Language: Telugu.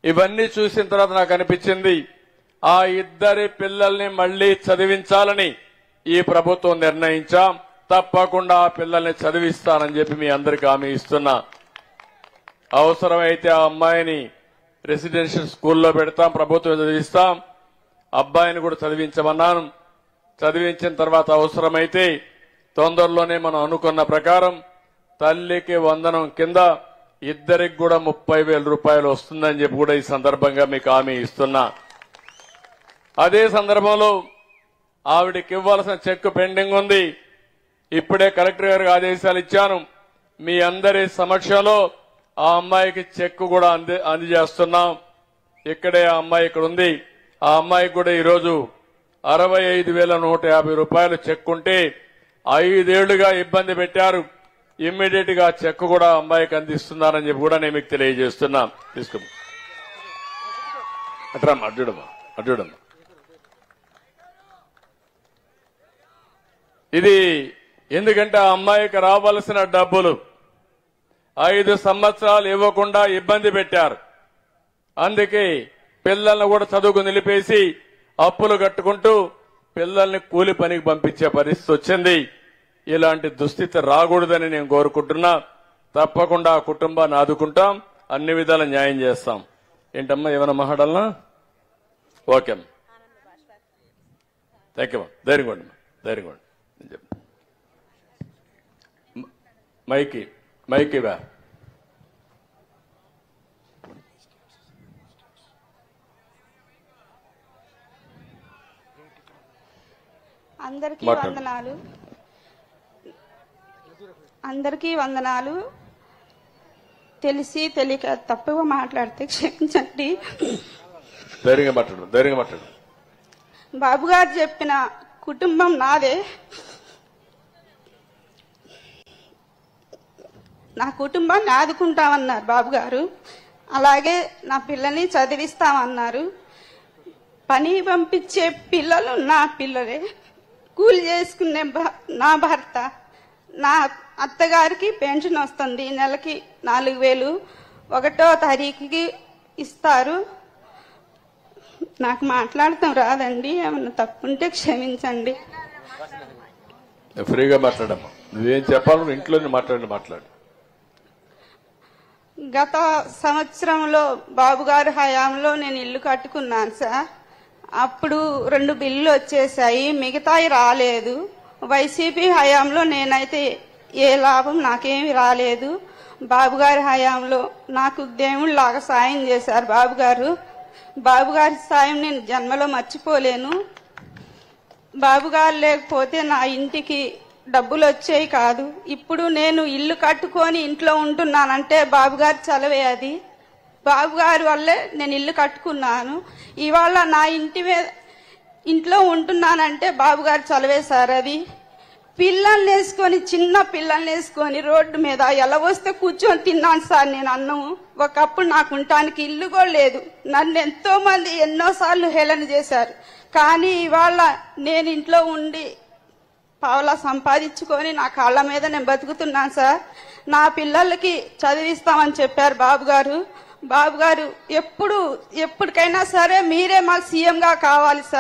ఇవన్నీ చూసిన తర్వాత నాకు అనిపించింది ఆ ఇద్దరి పిల్లల్ని మళ్లీ చదివించాలని ఈ ప్రభుత్వం నిర్ణయించాం. తప్పకుండా ఆ పిల్లల్ని చదివిస్తానని చెప్పి మీ అందరికీ హామీ ఇస్తున్నా. అవసరమైతే ఆ అమ్మాయిని రెసిడెన్షియల్ స్కూల్లో పెడతాం, ప్రభుత్వం చదివిస్తాం. అబ్బాయిని కూడా చదివించమన్నాను. చదివించిన తర్వాత అవసరమైతే తొందరలోనే మనం అనుకున్న ప్రకారం తల్లికి వందనం కింద ఇద్దరికి కూడా 30,000 రూపాయలు వస్తుందని చెప్పి కూడా ఈ సందర్భంగా మీకు హామీ ఇస్తున్నా. అదే సందర్భంలో ఆవిడకి ఇవ్వాల్సిన చెక్ పెండింగ్ ఉంది. ఇప్పుడే కలెక్టర్ గారికి ఆదేశాలు ఇచ్చాను. మీ అందరి సమక్షంలో ఆ అమ్మాయికి చెక్ కూడా అందజేస్తున్నాం. ఇక్కడే ఆ అమ్మాయి ఇక్కడ ఉంది. ఆ అమ్మాయికి కూడా ఈరోజు 65,150 రూపాయలు చెక్ ఉంటే 5 ఏళ్లుగా ఇబ్బంది పెట్టారు. ఇమ్మీడియట్ గా చెక్ కూడా అమ్మాయికి అందిస్తున్నారని చెప్పి కూడా నేను మీకు తెలియజేస్తున్నా. తీసుకో అట్రమ్మా, అడ్డుడమ్మా. ఇది ఎందుకంటే ఆ అమ్మాయికి రావాల్సిన డబ్బులు 5 సంవత్సరాలు ఇవ్వకుండా ఇబ్బంది పెట్టారు. అందుకే పిల్లల్ని కూడా చదువుకు నిలిపేసి అప్పులు కట్టుకుంటూ పిల్లల్ని కూలి పనికి పంపించే పరిస్థితి వచ్చింది. ఇలాంటి దుస్థితి రాకూడదని నేను కోరుకుంటున్నా. తప్పకుండా ఆ కుటుంబాన్ని ఆదుకుంటాం, అన్ని విధాల న్యాయం చేస్తాం. ఏంటమ్మా ఏమైనా మాట్లాడాలనా? ఓకే అమ్మా, థ్యాంక్ యూ. ధైర్యంగా ఉండి నేను చెప్తా. మైకి వా అందరికీ వందనాలు. తెలిసి తెలియక తప్పుగా మాట్లాడితే క్షమించండి. ధైర్యంగా మాట్లాడు. బాబు గారు చెప్పిన కుటుంబం నాదే. నా కుటుంబాన్ని ఆదుకుంటామన్నారు బాబు గారు. అలాగే నా పిల్లల్ని చదివిస్తామన్నారు. పని పంపించే పిల్లలు నా పిల్లలే. కూలి చేసుకునే నా భర్త. నా అత్తగారికి పెన్షన్ వస్తుంది, నెలకి 4,000 1వ తారీఖుకి ఇస్తారు. నాకు మాట్లాడటం రాదండి, ఏమన్నా తప్పుంటే క్షమించండి. ఫ్రీగా మాట్లాడమ్మా, నువ్వేం చెప్పాలి ఇంట్లోనే మాట్లాడు. గత సంవత్సరంలో బాబు గారి హయాంలో నేను ఇల్లు కట్టుకున్నాను సార్. అప్పుడు 2 బిల్లులు వచ్చేసాయి, మిగతాయి రాలేదు. వైసీపీ హయాంలో నేనైతే ఏ లాభం నాకేమి రాలేదు. బాబు గారి హయాంలో నాకు దేవుళ్ళలాగా సాయం చేశారు బాబు గారు. బాబు గారి సాయం నేను జన్మలో మర్చిపోలేను. బాబు గారు లేకపోతే నా ఇంటికి డబ్బులు వచ్చేవి కాదు. ఇప్పుడు నేను ఇల్లు కట్టుకొని ఇంట్లో ఉంటున్నానంటే బాబు గారి చలవే అది. బాబు గారి వల్లే నేను ఇల్లు కట్టుకున్నాను. ఇవాళ నా ఇంట్లో ఉంటున్నానంటే బాబు గారు చలవే సార్ అది. పిల్లల్ని వేసుకొని, చిన్న పిల్లల్ని వేసుకొని రోడ్డు మీద ఎలా వస్తే కూర్చొని తిన్నాను సార్ నేను అన్నం. ఒకప్పుడు నాకు ఉండటానికి ఇల్లు కూడా లేదు. నన్ను ఎంతో మంది ఎన్నోసార్లు హేళన చేశారు. కానీ ఇవాళ నేను ఇంట్లో ఉండి పావలా సంపాదించుకొని నా కాళ్ళ మీద నేను బతుకుతున్నాను సార్. నా పిల్లలకి చదివిస్తామని చెప్పారు బాబు గారు. బాబు గారు ఎప్పటికైనా సరే మీరే మాకు సీఎంగా కావాలి సార్.